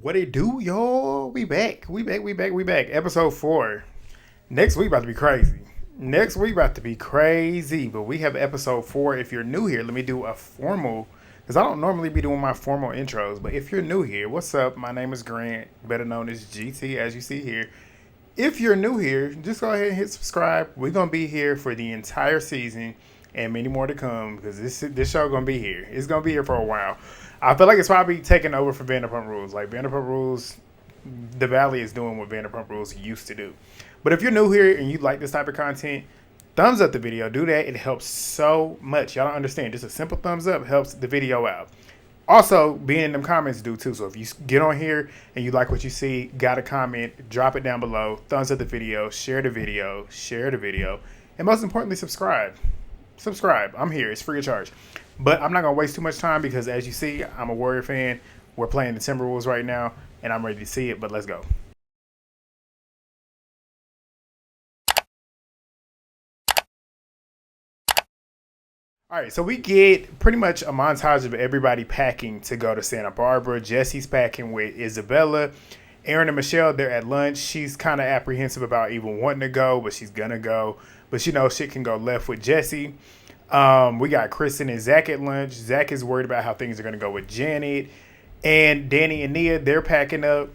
What it do, y'all? We back. We back. Episode 4. Next week about to be crazy. But we have episode 4. If you're new here, let me do a formal, because I don't normally be doing my formal intros. But if you're new here, what's up? My name is Grant, better known as GT, as you see here. If you're new here, just go ahead and hit subscribe. We're going to be here for the entire season and many more to come, because this show going to be here. It's going to be here for a while. I feel like it's probably taking over for Vanderpump Rules. Like Vanderpump Rules, the Valley is doing what Vanderpump Rules used to do. But if you're new here and you like this type of content, thumbs up the video. Do that. It helps so much. Y'all don't understand. Just a simple thumbs up helps the video out. Also, being in them comments do too. So if you get on here and you like what you see, got a comment, drop it down below. Thumbs up the video. Share the video. And most importantly, subscribe. I'm here. It's free of charge. But I'm not going to waste too much time because, as you see, I'm a Warrior fan. We're playing the Timberwolves right now, and I'm ready to see it, but let's go. All right, so we get pretty much a montage of everybody packing to go to Santa Barbara. Jesse's packing with Isabella. Aaron and Michelle, they're at lunch. She's kind of apprehensive about even wanting to go, but she's going to go. But you know, shit can go left with Jesse. We got Kristen and Zack at lunch. Zack is worried about how things are going to go with Janet. And Danny and Nia, they're packing up,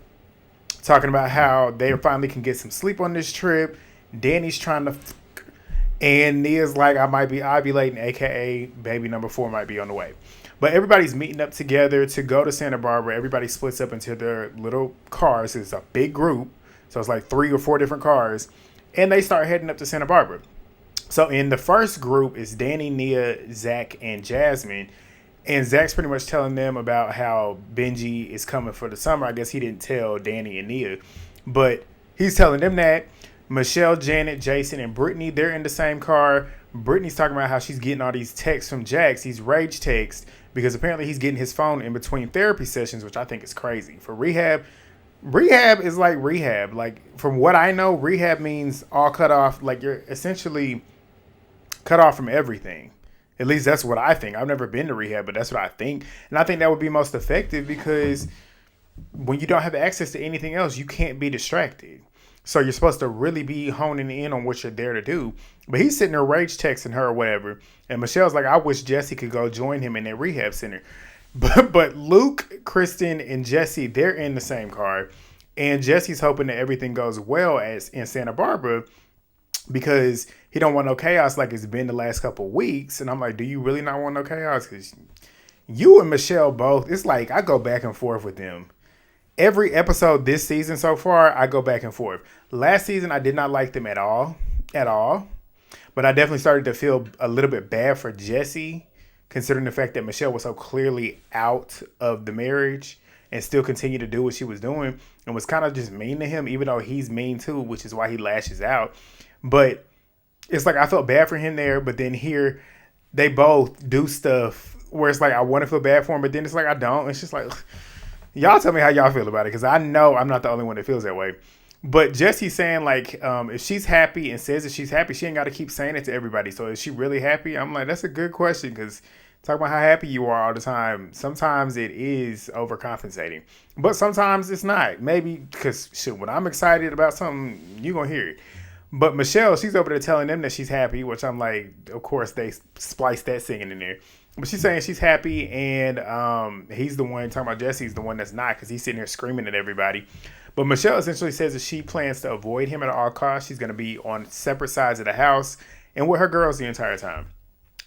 talking about how they finally can get some sleep on this trip. Danny's trying to and Nia's like, I might be ovulating, a.k.a. baby number 4 might be on the way. But everybody's meeting up together to go to Santa Barbara. Everybody splits up into their little cars. It's a big group. So it's like 3 or 4 different cars. And they start heading up to Santa Barbara. So in the first group is Danny, Nia, Zack, and Jasmine. And Zack's pretty much telling them about how Benji is coming for the summer. I guess he didn't tell Danny and Nia. But he's telling them that. Michelle, Janet, Jason, and Brittany, they're in the same car. Brittany's talking about how she's getting all these texts from Jax, these rage texts, because apparently he's getting his phone in between therapy sessions, which I think is crazy. For rehab is like rehab. Like, from what I know, rehab means all cut off. Like, you're essentially cut off from everything. At least that's what I think. I've never been to rehab, but that's what I think. And I think that would be most effective because when you don't have access to anything else, you can't be distracted. So you're supposed to really be honing in on what you're there to do. But he's sitting there rage texting her or whatever. And Michelle's like, I wish Jesse could go join him in that rehab center. But Luke, Kristen, and Jesse, they're in the same car. And Jesse's hoping that everything goes well as in Santa Barbara, because he don't want no chaos like it's been the last couple of weeks. And I'm like, do you really not want no chaos? Because you and Michelle both, it's like I go back and forth with them. Every episode this season so far, I go back and forth. Last season, I did not like them at all. But I definitely started to feel a little bit bad for Jesse, considering the fact that Michelle was so clearly out of the marriage and still continued to do what she was doing and was kind of just mean to him, even though he's mean too, which is why he lashes out. But it's like I felt bad for him there, but then here they both do stuff where it's like I want to feel bad for him, but then it's like I don't. It's just like, y'all tell me how y'all feel about it, because I know I'm not the only one that feels that way. But Jesse's saying, like, if she's happy and says that she's happy, she ain't got to keep saying it to everybody. So is she really happy? I'm like, that's a good question, because talk about how happy you are all the time. Sometimes it is overcompensating, but sometimes it's not. Maybe because when I'm excited about something, you're going to hear it. But Michelle, she's over there telling them that she's happy, which I'm like, of course, they splice that singing in there. But she's saying she's happy, and he's the one, talking about Jesse's the one that's not, because he's sitting there screaming at everybody. But Michelle essentially says that she plans to avoid him at all costs. She's going to be on separate sides of the house and with her girls the entire time.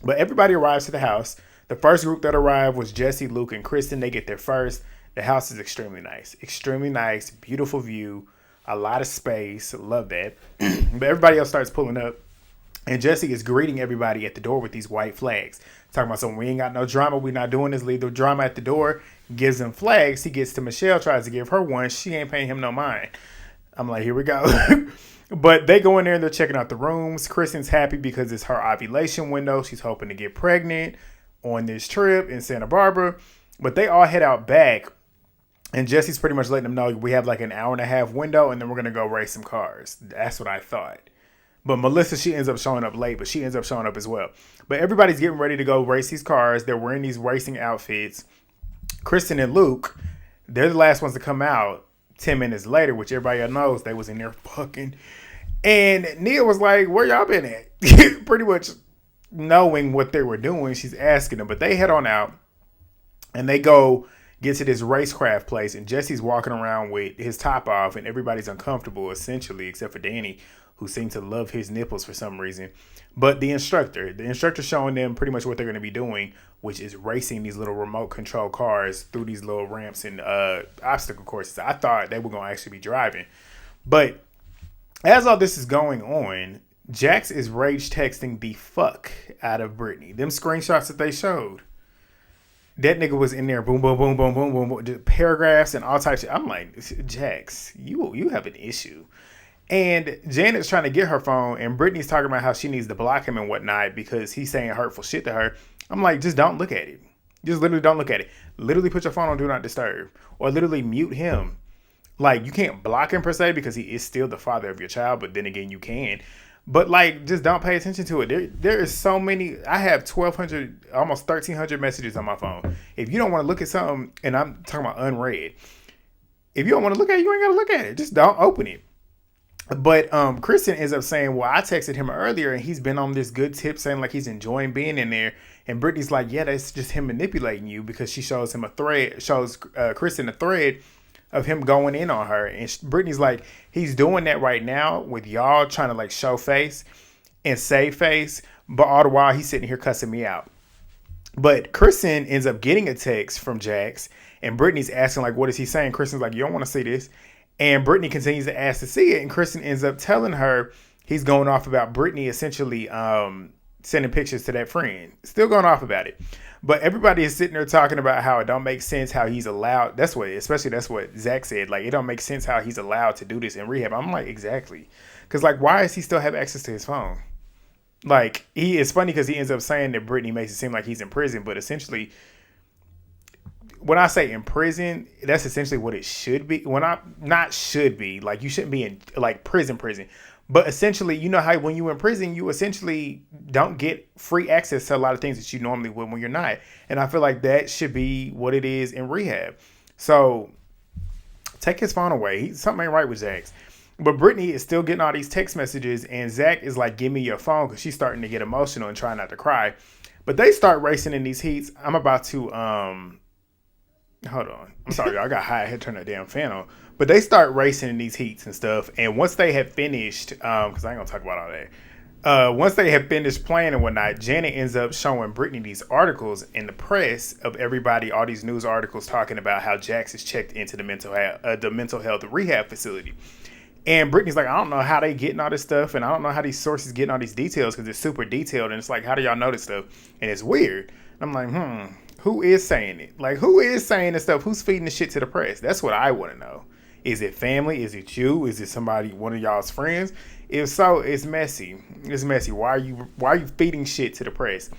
But everybody arrives to the house. The first group that arrived was Jesse, Luke, and Kristen. They get there first. The house is extremely nice. Extremely nice. Beautiful view. A lot of space. Love that. But everybody else starts pulling up. And Jesse is greeting everybody at the door with these white flags. Talking about something, we ain't got no drama. We're not doing this. Leave the drama at the door. Gives them flags. He gets to Michelle, tries to give her one. She ain't paying him no mind. I'm like, here we go. But they go in there and they're checking out the rooms. Kristen's happy because it's her ovulation window. She's hoping to get pregnant on this trip in Santa Barbara. But they all head out back. And Jesse's pretty much letting them know we have like an hour and a half window and then we're going to go race some cars. That's what I thought. But Melissa, she ends up showing up late, but she ends up showing up as well. But everybody's getting ready to go race these cars. They're wearing these racing outfits. Kristen and Luke, They're the last ones to come out 10 minutes later, which everybody knows they was in there fucking. And Nia was like, where y'all been at? Pretty much knowing what they were doing, she's asking them. But they head on out and they go get to this racecraft place. And Jesse's walking around with his top off and everybody's uncomfortable, essentially, except for Danny, who seemed to love his nipples for some reason. But the instructor showing them pretty much what they're going to be doing, which is racing these little remote control cars through these little ramps and obstacle courses. I thought they were going to actually be driving. But as all this is going on, Jax is rage texting the fuck out of Brittany. Them screenshots that they showed, that nigga was in there, boom, boom, boom, boom, boom, boom, boom, paragraphs and all types of shit. I'm like, Jax, you have an issue. And Janet's trying to get her phone, and Brittany's talking about how she needs to block him and whatnot because he's saying hurtful shit to her. I'm like, just don't look at it. Just literally don't look at it. Literally put your phone on Do Not Disturb. Or literally mute him. Like, you can't block him per se because he is still the father of your child, but then again, you can. But, like, just don't pay attention to it. There is so many. I have 1,200, almost 1,300 messages on my phone. If you don't want to look at something, and I'm talking about unread, if you don't want to look at it, you ain't got to look at it. Just don't open it. But Kristen ends up saying, well, I texted him earlier and he's been on this good tip saying like he's enjoying being in there. And Brittany's like, yeah, that's just him manipulating you, because she shows him Kristen a thread of him going in on her. And Brittany's like, he's doing that right now with y'all trying to like show face and save face. But all the while he's sitting here cussing me out. But Kristen ends up getting a text from Jax and Brittany's asking like, what is he saying? Kristen's like, you don't want to see this. And Brittany continues to ask to see it. And Kristen ends up telling her he's going off about Brittany essentially sending pictures to that friend. Still going off about it. But everybody is sitting there talking about how it don't make sense how he's allowed. That's what Zack said. Like, it don't make sense how he's allowed to do this in rehab. I'm like, exactly. Because, like, why does he still have access to his phone? Like, it's funny because he ends up saying that Brittany makes it seem like he's in prison. But essentially, when I say in prison, that's essentially what it should be. Not should be, like, you shouldn't be in like prison. But essentially, you know how when you're in prison, you essentially don't get free access to a lot of things that you normally would when you're not. And I feel like that should be what it is in rehab. So take his phone away. Something ain't right with Jax. But Brittany is still getting all these text messages, and Zack is like, give me your phone, because she's starting to get emotional and trying not to cry. But they start racing in these heats. I'm about to hold on. I'm sorry, y'all. I got high. I had to turn that damn fan on. But they start racing in these heats and stuff. And once they have finished, because I ain't going to talk about all that. Once they have finished playing and whatnot, Janet ends up showing Brittany these articles in the press of everybody, all these news articles talking about how Jax is checked into the mental health rehab facility. And Brittany's like, I don't know how they getting all this stuff. And I don't know how these sources getting all these details, because it's super detailed. And it's like, how do y'all know this stuff? And it's weird. I'm like, who is saying it? Like, who is saying this stuff? Who's feeding the shit to the press? That's what I want to know. Is it family? Is it you? Is it somebody, one of y'all's friends? If so, it's messy. It's messy. Why are you feeding shit to the press?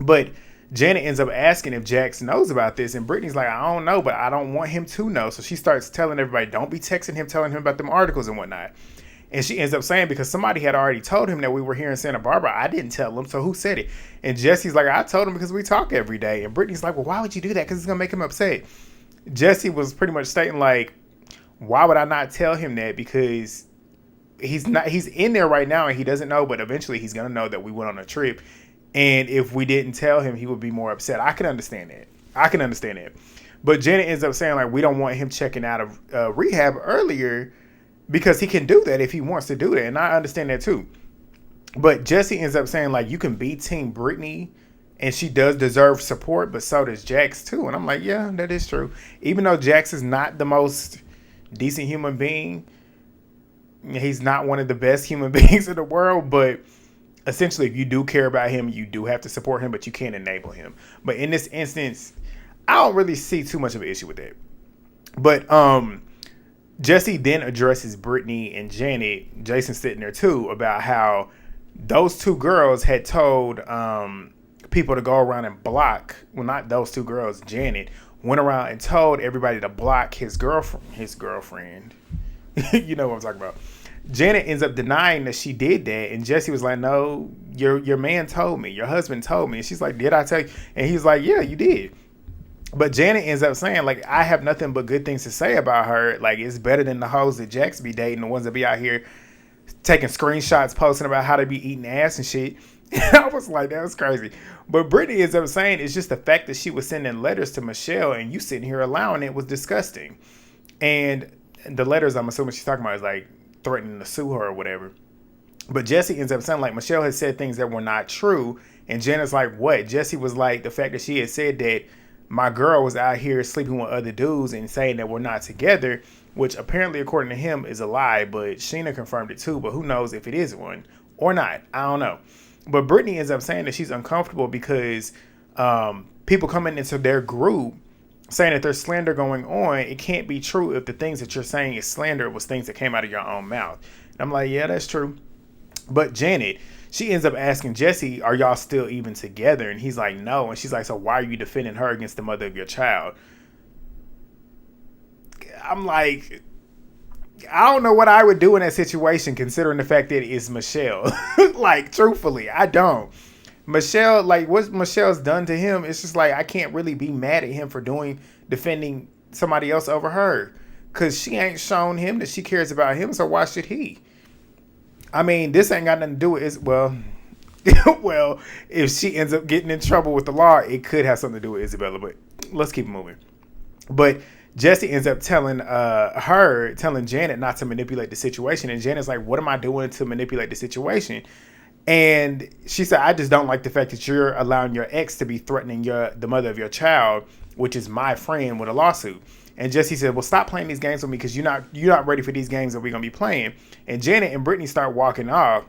But Janet ends up asking if Jax knows about this, and Brittany's like, I don't know, but I don't want him to know. So she starts telling everybody, don't be texting him, telling him about them articles and whatnot. And she ends up saying, because somebody had already told him that we were here in Santa Barbara, I didn't tell him, so who said it? And Jesse's like, I told him because we talk every day. And Brittany's like, well, why would you do that? Because it's going to make him upset. Jesse was pretty much stating like, why would I not tell him that? Because he's in there right now and he doesn't know, but eventually he's going to know that we went on a trip. And if we didn't tell him, he would be more upset. I can understand that. But Janet ends up saying like, we don't want him checking out of rehab earlier, because he can do that if he wants to do that. And I understand that too. But Jesse ends up saying like, you can be Team Brittany and she does deserve support, but so does Jax too. And I'm like, yeah, that is true. Even though Jax is not the most decent human being, he's not one of the best human beings in the world, but essentially if you do care about him, you do have to support him, but you can't enable him. But in this instance, I don't really see too much of an issue with that. But Jesse then addresses Brittany and Janet, Jason sitting there too, about how those two girls had told people to go around and block, well, not those two girls, Janet went around and told everybody to block his girlfriend. You know what I'm talking about. Janet ends up denying that she did that, and Jesse was like, no, your man told me, your husband told me. And she's like, did I tell you? And he's like, yeah, you did. But Janet ends up saying, like, I have nothing but good things to say about her. Like, it's better than the hoes that Jax be dating, the ones that be out here taking screenshots, posting about how they be eating ass and shit. I was like, that was crazy. But Brittany ends up saying it's just the fact that she was sending letters to Michelle and you sitting here allowing it was disgusting. And the letters, I'm assuming she's talking about, is like threatening to sue her or whatever. But Jesse ends up saying, like, Michelle has said things that were not true. And Janet's like, what? Jesse was like, the fact that she had said that my girl was out here sleeping with other dudes and saying that we're not together, which apparently, according to him, is a lie. But Sheena confirmed it too. But who knows if it is one or not? I don't know. But Brittany ends up saying that she's uncomfortable because people coming into their group saying that there's slander going on. It can't be true if the things that you're saying is slander. It was things that came out of your own mouth. And I'm like, yeah, that's true. But Janet, she ends up asking Jesse, are y'all still even together? And he's like, no. And she's like, so why are you defending her against the mother of your child? I'm like, I don't know what I would do in that situation, considering the fact that it's Michelle. Like, truthfully, I don't. Michelle, like, what Michelle's done to him, it's just like, I can't really be mad at him for defending somebody else over her. Because she ain't shown him that she cares about him, so why should he? I mean, this ain't got nothing to do with it. Well, well, if she ends up getting in trouble with the law, it could have something to do with Isabella, but let's keep moving. But Jesse ends up telling Janet not to manipulate the situation. And Janet's like, what am I doing to manipulate the situation? And she said, I just don't like the fact that you're allowing your ex to be threatening the mother of your child, which is my friend, with a lawsuit. And Jesse said, well, stop playing these games with me because you're not ready for these games that we're going to be playing. And Janet and Brittany start walking off.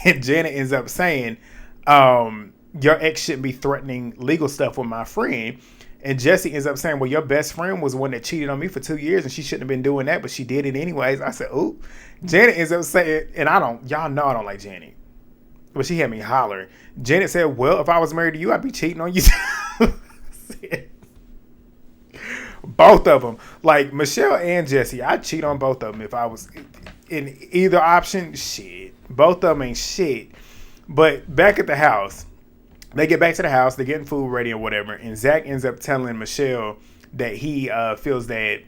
And Janet ends up saying, your ex shouldn't be threatening legal stuff with my friend. And Jesse ends up saying, well, your best friend was the one that cheated on me for 2 years and she shouldn't have been doing that, but she did it anyways. I said, ooh. Janet ends up saying, and y'all know I don't like Janet, but she had me hollering. Janet said, well, if I was married to you, I'd be cheating on you. Both of them. Like, Michelle and Jesse, I'd cheat on both of them if I was in either option. Shit. Both of them ain't shit. But back at the house, they get back to the house, they're getting food ready or whatever, and Zack ends up telling Michelle that he feels that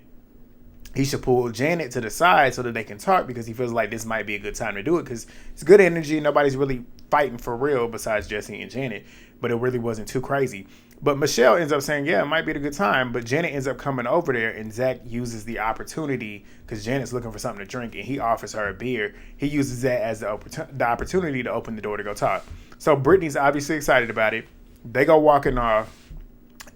he should pull Janet to the side so that they can talk because he feels like this might be a good time to do it because it's good energy. Nobody's really fighting for real besides Jesse and Janet, but it really wasn't too crazy. But Michelle ends up saying, yeah, it might be a good time, but Janet ends up coming over there and Zack uses the opportunity because Janet's looking for something to drink and he offers her a beer. He uses that as the opportunity to open the door to go talk. So Brittany's obviously excited about it. They go walking off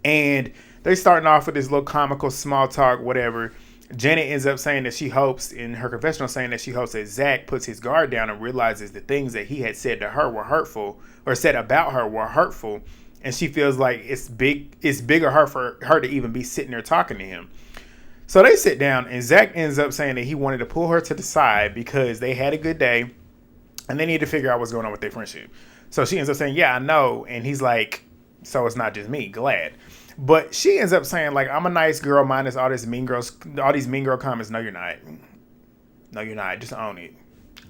and they starting off with this little comical small talk, whatever. Janet ends up saying that she hopes, in her confessional, saying that she hopes that Zack puts his guard down and realizes the things that he had said to her were hurtful, or said about her were hurtful, and she feels like it's bigger for her to even be sitting there talking to him. So they sit down, and Zack ends up saying that he wanted to pull her to the side because they had a good day, and they need to figure out what's going on with their friendship. So she ends up saying, yeah, I know, and he's like, so it's not just me, glad. But she ends up saying, like, I'm a nice girl minus all these mean girl comments. No, you're not. No, you're not. Just own it.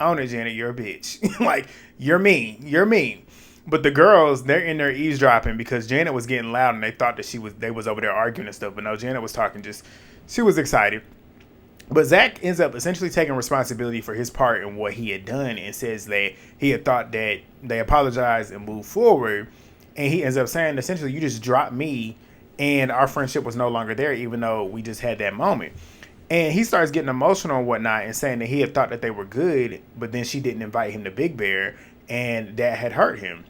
Own it, Janet. You're a bitch. Like, you're mean. You're mean. But the girls, they're in there eavesdropping because Janet was getting loud and they thought that they was over there arguing and stuff. But no, Janet was talking she was excited. But Zack ends up essentially taking responsibility for his part in what he had done and says that he had thought that they apologized and moved forward. And he ends up saying, essentially, you just dropped me and our friendship was no longer there, even though we just had that moment. And he starts getting emotional and whatnot and saying that he had thought that they were good, but then she didn't invite him to Big Bear, and that had hurt him.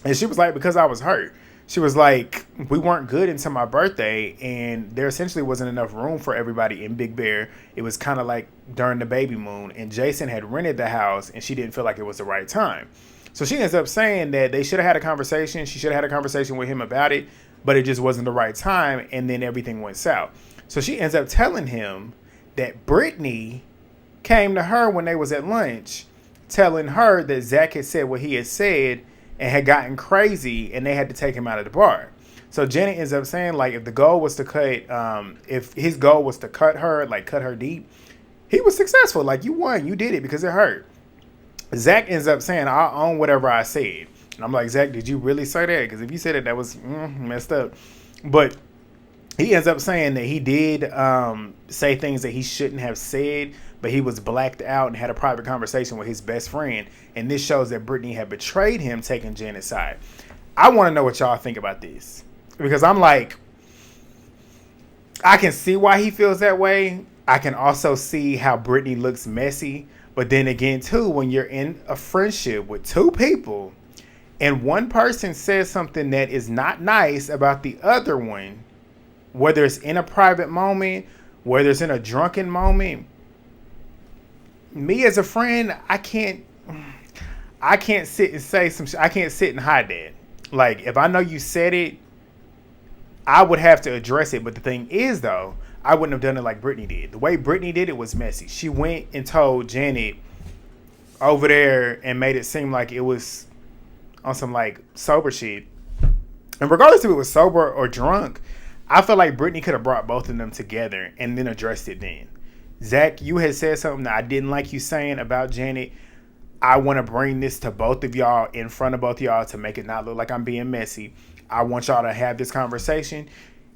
And she was like, because I was hurt. She was like, we weren't good until my birthday, and there essentially wasn't enough room for everybody in Big Bear. It was kind of like during the baby moon, and Jason had rented the house, and she didn't feel like it was the right time. So she ends up saying that they should have had a conversation. She should have had a conversation with him about it, but it just wasn't the right time, and then everything went south. So she ends up telling him that Brittany came to her when they was at lunch, telling her that Zack had said what he had said and had gotten crazy, and they had to take him out of the bar. So Janet ends up saying, like, if the goal was to if his goal was to cut her deep, he was successful. Like, you won, you did it because it hurt. Zack ends up saying, I'll own whatever I said. And I'm like, Zack, did you really say that? Because if you said it, that was messed up. But he ends up saying that he did say things that he shouldn't have said, but he was blacked out and had a private conversation with his best friend. And this shows that Brittany had betrayed him, taking Janet's side. I want to know what y'all think about this. Because I'm like, I can see why he feels that way. I can also see how Brittany looks messy. But then again, too, when you're in a friendship with two people and one person says something that is not nice about the other one, whether it's in a private moment, whether it's in a drunken moment, me as a friend, I can't sit and say some shit. I can't sit and hide that. Like, if I know you said it, I would have to address it. But the thing is, though, I wouldn't have done it like Brittany did. The way Brittany did it was messy. She went and told Janet over there and made it seem like it was on some, like, sober shit. And regardless if it was sober or drunk, I feel like Brittany could have brought both of them together and then addressed it then. Zack, you had said something that I didn't like you saying about Janet. I want to bring this to both of y'all, in front of both of y'all, to make it not look like I'm being messy. I want y'all to have this conversation.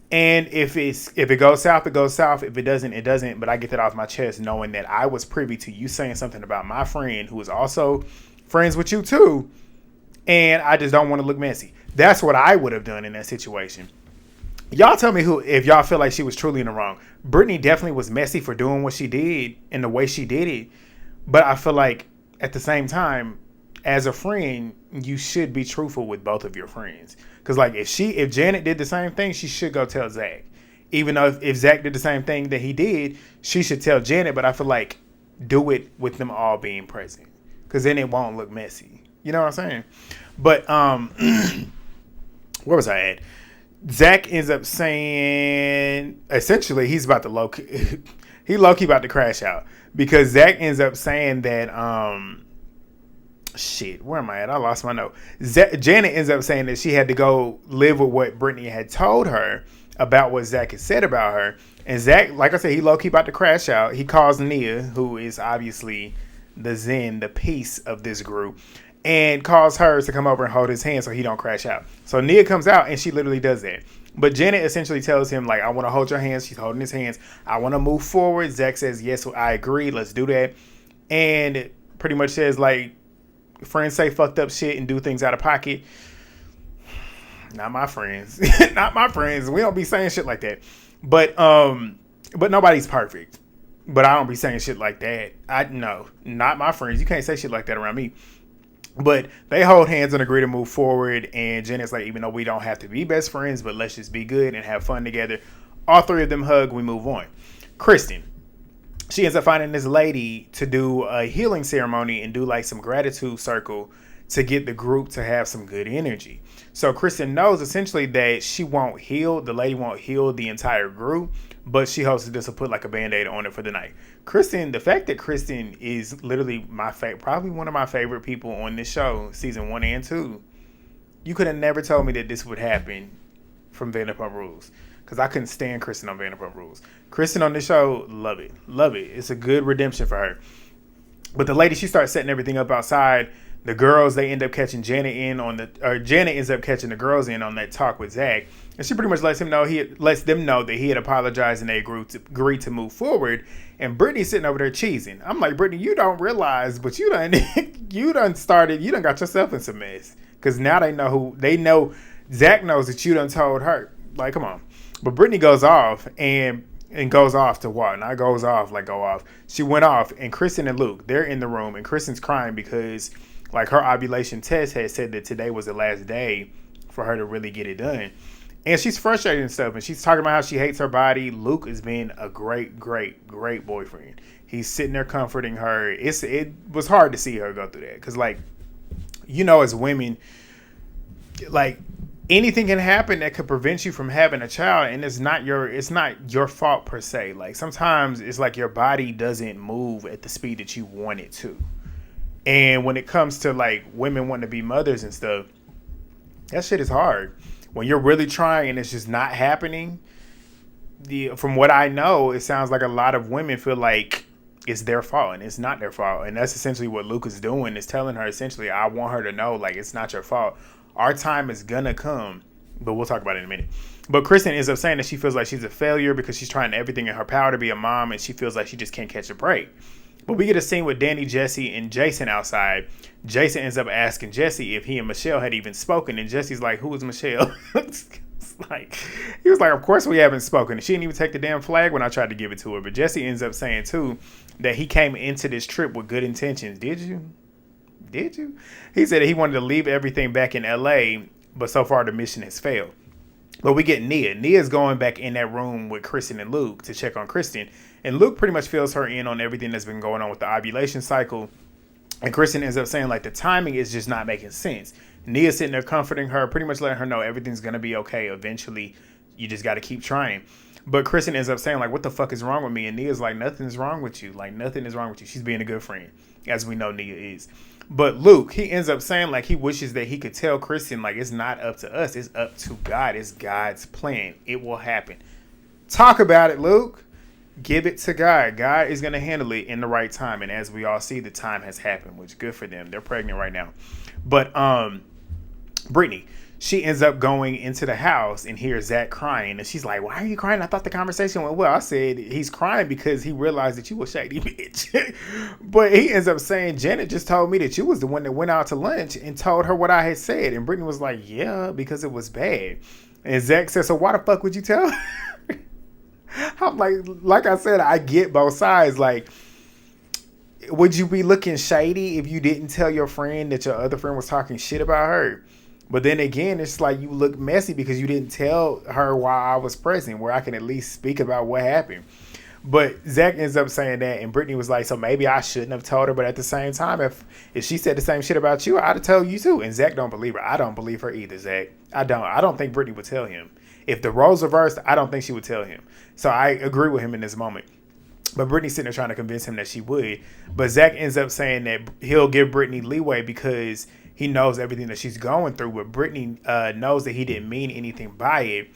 And if it goes south, it goes south. If it doesn't, it doesn't. But I get that off my chest, knowing that I was privy to you saying something about my friend, who is also friends with you too. And I just don't want to look messy. That's what I would have done in that situation. Y'all tell me if y'all feel like she was truly in the wrong. Brittany definitely was messy for doing what she did and the way she did it. But I feel like at the same time, as a friend, you should be truthful with both of your friends. Because, like, if Janet did the same thing, she should go tell Zack. Even though if Zack did the same thing that he did, she should tell Janet. But I feel like do it with them all being present, because then it won't look messy. You know what I'm saying? But where was I at? Zack ends up saying, essentially, he's about to low-key about to crash out, because Zack ends up saying that shit, where am I at? I lost my note. Janet ends up saying that she had to go live with what Brittany had told her about what Zack had said about her. And Zack, like I said, he low-key about to crash out. He calls Nia, who is obviously the zen, the peace of this group, and calls her to come over and hold his hand so he don't crash out. So Nia comes out and she literally does that. But Janet essentially tells him, like, I want to hold your hands. She's holding his hands. I want to move forward. Zack says, yes, I agree. Let's do that. And pretty much says, like, friends say fucked up shit and do things out of pocket. Not my friends. Not my friends. We don't be saying shit like that. But nobody's perfect. But I don't be saying shit like that. No, not my friends. You can't say shit like that around me. But they hold hands and agree to move forward. And Janet's like, even though we don't have to be best friends, but let's just be good and have fun together. All three of them hug. We move on. Kristen, she ends up finding this lady to do a healing ceremony and do like some gratitude circle to get the group to have some good energy. So Kristen knows essentially that the lady won't heal the entire group, but she hopes to just put like a band-aid on it for the night. Kristen, the fact that Kristen is literally probably one of my favorite people on this show, season 1 and 2. You could have never told me that this would happen from Vanderpump Rules, because I couldn't stand Kristen on Vanderpump Rules. Kristen on this show, love it. Love it. It's a good redemption for her. But the lady, she starts setting everything up outside. The girls, they end up catching Janet Janet ends up catching the girls in on that talk with Zack. And she pretty much lets them know that he had apologized and they agreed to move forward. And Brittany's sitting over there cheesing. I'm like, Brittany, you don't realize, but you done got yourself in some mess. Because now they know Zack knows that you done told her. Like, come on. But Brittany goes off and goes off to what? Not goes off, like go off. She went off, and Kristen and Luke, they're in the room, and Kristen's crying because, like, her ovulation test had said that today was the last day for her to really get it done. And she's frustrated and stuff, and she's talking about how she hates her body. Luke has been a great, great, great boyfriend. He's sitting there comforting her. It was hard to see her go through that, because, like, you know, as women, like, anything can happen that could prevent you from having a child, and it's not your fault per se. Like, sometimes it's like your body doesn't move at the speed that you want it to. And when it comes to, like, women wanting to be mothers and stuff, that shit is hard. When you're really trying and it's just not happening, from what I know, it sounds like a lot of women feel like it's their fault, and it's not their fault. And that's essentially what Luke is doing, is telling her, essentially, I want her to know, like, it's not your fault. Our time is gonna come but we'll talk about it in a minute. But Kristen ends up saying that she feels like she's a failure because she's trying everything in her power to be a mom, and she feels like she just can't catch a break. But we get a scene with Danny, Jesse, and Jason outside. Jason ends up asking Jesse if he and Michelle had even spoken, and Jesse's like, "Who is Michelle?" He was like, "Of course we haven't spoken." She didn't even take the damn flag when I tried to give it to her. But Jesse ends up saying too that he came into this trip with good intentions. Did you? He said that he wanted to leave everything back in LA, but so far the mission has failed. But we get Nia. Nia's going back in that room with Kristen and Luke to check on Kristen. And Luke pretty much fills her in on everything that's been going on with the ovulation cycle. And Kristen ends up saying, like, the timing is just not making sense. Nia's sitting there comforting her, pretty much letting her know everything's going to be okay. Eventually, you just got to keep trying. But Kristen ends up saying, like, what the fuck is wrong with me? And Nia's like, nothing's wrong with you. Like, nothing is wrong with you. She's being a good friend, as we know Nia is. But Luke, he ends up saying, like, he wishes that he could tell Kristen, like, it's not up to us. It's up to God. It's God's plan. It will happen. Talk about it, Luke. Give it to God. God is going to handle it in the right time. And as we all see, the time has happened, which good for them. They're pregnant right now. But Brittany, she ends up going into the house and hears Zack crying. And she's like, why are you crying? I thought the conversation went well. I said, he's crying because he realized that you were a shady bitch. But he ends up saying, Janet just told me that you was the one that went out to lunch and told her what I had said. And Brittany was like, yeah, because it was bad. And Zack said, so why the fuck would you tell her? I'm like I said, I get both sides. Like, would you be looking shady if you didn't tell your friend that your other friend was talking shit about her? But then again, it's like you look messy because you didn't tell her while I was present, where I can at least speak about what happened. But Zack ends up saying that, and Brittany was like, so maybe I shouldn't have told her. But at the same time, if she said the same shit about you, I'd have told you too. And Zack don't believe her. I don't believe her either, Zack. I don't think Brittany would tell him. If the roles reversed, I don't think she would tell him. So I agree with him in this moment. But Brittany's sitting there trying to convince him that she would. But Zack ends up saying that he'll give Brittany leeway because he knows everything that she's going through. But Brittany knows that he didn't mean anything by it.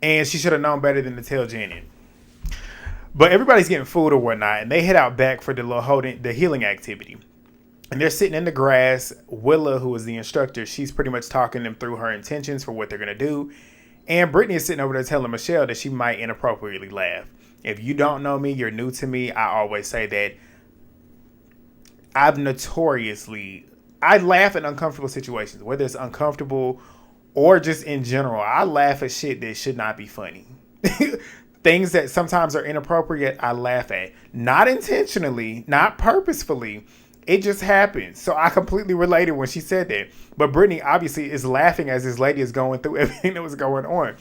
And she should have known better than to tell Janet. But everybody's getting food or whatnot. And they head out back for the healing activity. And they're sitting in the grass. Willa, who is the instructor, she's pretty much talking them through her intentions for what they're going to do. And Brittany is sitting over there telling Michelle that she might inappropriately laugh. If you don't know me, you're new to me. I always say that I laugh in uncomfortable situations, whether it's uncomfortable or just in general. I laugh at shit that should not be funny. Things that sometimes are inappropriate, I laugh at. Not intentionally, not purposefully. It just happens. So I completely related when she said that. But Brittany obviously is laughing as this lady is going through everything that was going on.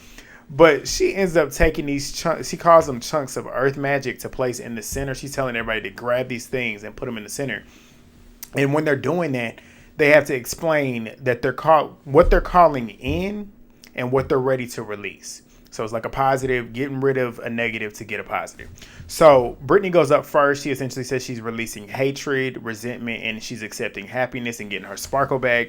But she ends up taking these chunks. She calls them chunks of earth magic to place in the center. She's telling everybody to grab these things and put them in the center. And when they're doing that, they have to explain that what they're calling in and what they're ready to release. So it's like a positive, getting rid of a negative to get a positive. So Brittany goes up first. She essentially says she's releasing hatred, resentment, and she's accepting happiness and getting her sparkle back.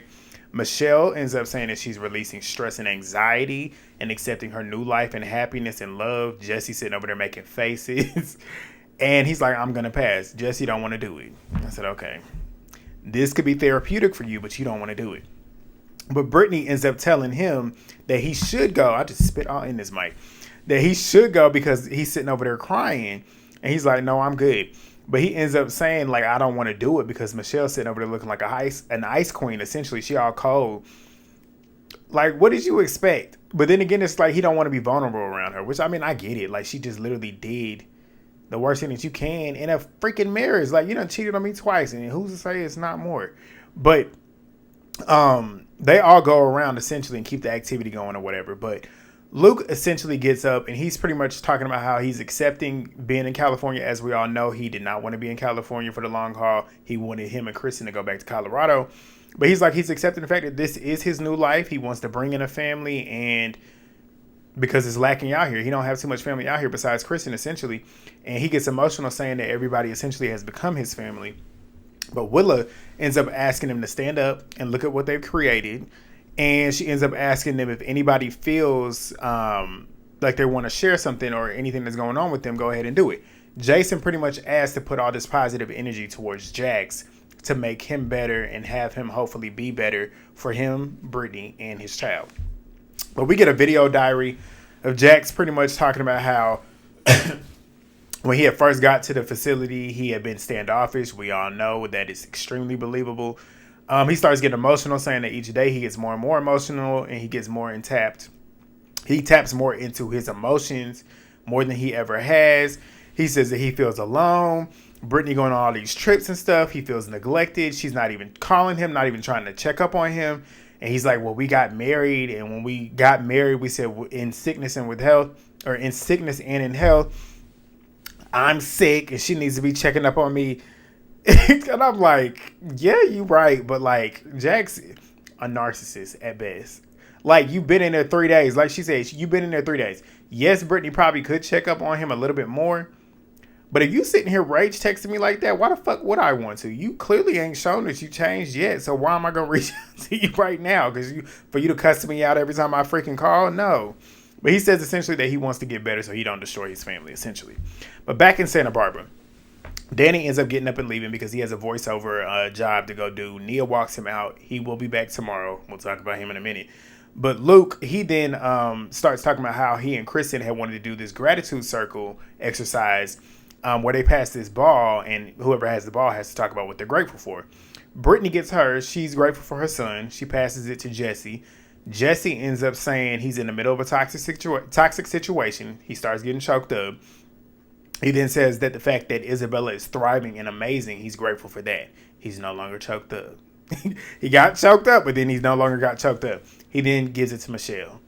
Michelle ends up saying that she's releasing stress and anxiety and accepting her new life and happiness and love. Jesse sitting over there making faces. And he's like, I'm going to pass. Jesse don't want to do it. I said, okay. This could be therapeutic for you, but you don't want to do it. But Brittany ends up telling him that he should go. I just spit all in this mic. That he should go because he's sitting over there crying. And he's like, no, I'm good. But he ends up saying, like, I don't want to do it because Michelle's sitting over there looking like an ice queen. Essentially, she all cold. Like, what did you expect? But then again, it's like he don't want to be vulnerable around her. Which, I mean, I get it. Like, she just literally did the worst thing that you can in a freaking marriage. Like, you done cheated on me twice. And who's to say it's not more? But they all go around essentially and keep the activity going or whatever. But Luke essentially gets up and he's pretty much talking about how he's accepting being in California. As we all know, he did not want to be in California for the long haul. He wanted him and Kristen to go back to Colorado. But he's accepting the fact that this is his new life. He wants to bring in a family, and because it's lacking out here. He don't have too much family out here besides Kristen essentially. And he gets emotional saying that everybody essentially has become his family. But Willa ends up asking him to stand up and look at what they've created. And she ends up asking them if anybody feels like they want to share something or anything that's going on with them, go ahead and do it. Jason pretty much asked to put all this positive energy towards Jax to make him better and have him hopefully be better for him, Brittany, and his child. But we get a video diary of Jax pretty much talking about how when he had first got to the facility, he had been standoffish. We all know that is extremely believable. He starts getting emotional, saying that each day he gets more and more emotional and he gets more intapped. He taps more into his emotions more than he ever has. He says that he feels alone. Brittany going on all these trips and stuff. He feels neglected. She's not even calling him, not even trying to check up on him. And he's like, well, we got married. And when we got married, we said in sickness and with health, or in sickness and in health, I'm sick and she needs to be checking up on me. And I'm like, yeah, you right. But like, Jax, a narcissist at best. Like, you've been in there 3 days. Like she said, you've been in there 3 days. Yes, Brittany probably could check up on him a little bit more. But if you sitting here rage texting me like that, why the fuck would I want to? You clearly ain't shown that you changed yet. So why am I going to reach out to you right now? Because for you to cuss me out every time I freaking call? No. But he says essentially that he wants to get better so he don't destroy his family, essentially. But back in Santa Barbara, Danny ends up getting up and leaving because he has a voiceover job to go do. Nia walks him out. He will be back tomorrow. We'll talk about him in a minute. But Luke, he then starts talking about how he and Kristen had wanted to do this gratitude circle exercise where they pass this ball, and whoever has the ball has to talk about what they're grateful for. Brittany gets hers. She's grateful for her son. She passes it to Jesse. Jesse ends up saying he's in the middle of a toxic situation. He starts getting choked up. He then says that the fact that Isabella is thriving and amazing, he's grateful for that. He's no longer choked up. He got choked up, but then he's no longer got choked up. He then gives it to Michelle.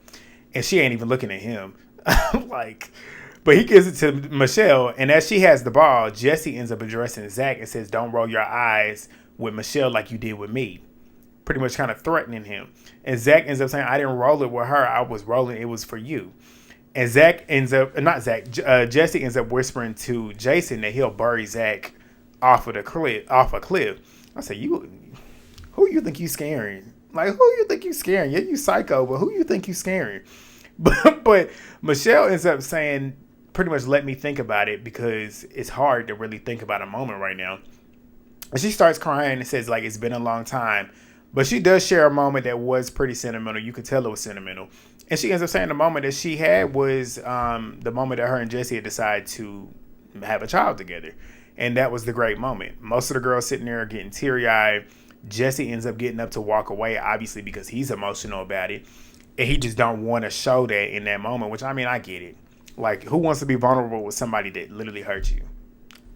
And she ain't even looking at him. But he gives it to Michelle. And as she has the ball, Jesse ends up addressing Zack and says, don't roll your eyes with Michelle like you did with me. Pretty much kind of threatening him. And Zack ends up saying, I didn't roll it with her. I was rolling. It was for you. And Jesse ends up whispering to Jason that he'll bury Zack off a cliff. I said, who you think you scaring? Like, who you think you scaring? Yeah, you psycho, but who you think you scaring? But Michelle ends up saying, pretty much let me think about it because it's hard to really think about a moment right now. And she starts crying and says, like, it's been a long time. But she does share a moment that was pretty sentimental. You could tell it was sentimental. And she ends up saying the moment that she had was the moment that her and Jesse had decided to have a child together. And that was the great moment. Most of the girls sitting there are getting teary-eyed. Jesse ends up getting up to walk away, obviously, because he's emotional about it. And he just don't want to show that in that moment, which, I mean, I get it. Like, who wants to be vulnerable with somebody that literally hurt you?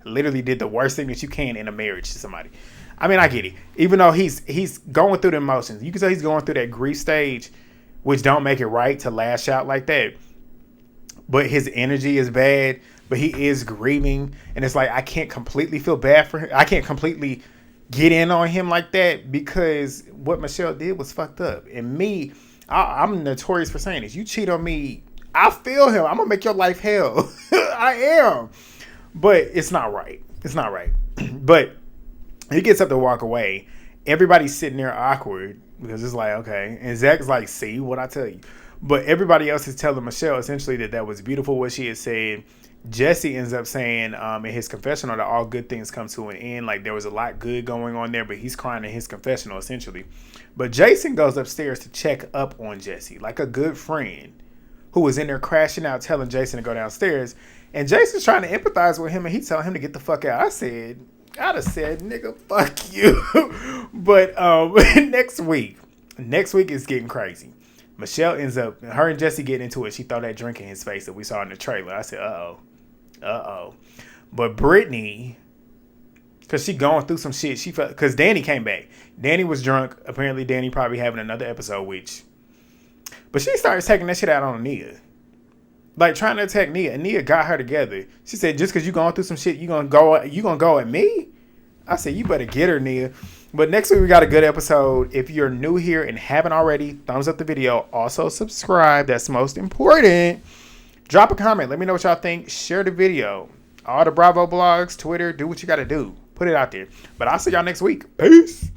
Literally did the worst thing that you can in a marriage to somebody. I mean, I get it. Even though he's going through the emotions. You can tell he's going through that grief stage, which don't make it right to lash out like that. But his energy is bad, but he is grieving. And it's like, I can't completely feel bad for him. I can't completely get in on him like that because what Michelle did was fucked up. And me, I'm notorious for saying this. You cheat on me, I feel him. I'm going to make your life hell. I am. But it's not right. It's not right. But he gets up to walk away. Everybody's sitting there awkward because it's like, okay. And Zach's like, see what I tell you. But everybody else is telling Michelle essentially that was beautiful what she had said. Jesse ends up saying in his confessional that all good things come to an end. Like there was a lot good going on there, but he's crying in his confessional essentially. But Jason goes upstairs to check up on Jesse like a good friend who was in there crashing out telling Jason to go downstairs. And Jason's trying to empathize with him and he's telling him to get the fuck out. I'd have said, nigga, fuck you. But next week is getting crazy. Michelle ends up, her and Jesse get into it. She throw that drink in his face that we saw in the trailer. I said, uh-oh. But Brittany, because she going through some shit, she felt, because Danny came back. Danny was drunk. Apparently, Danny probably having another episode, but she started taking that shit out on Nia. Like, trying to attack Nia. And Nia got her together. She said, just because you going through some shit, you gonna go at me? I said, you better get her, Nia. But next week, we got a good episode. If you're new here and haven't already, thumbs up the video. Also, subscribe. That's most important. Drop a comment. Let me know what y'all think. Share the video. All the Bravo blogs, Twitter, do what you got to do. Put it out there. But I'll see y'all next week. Peace.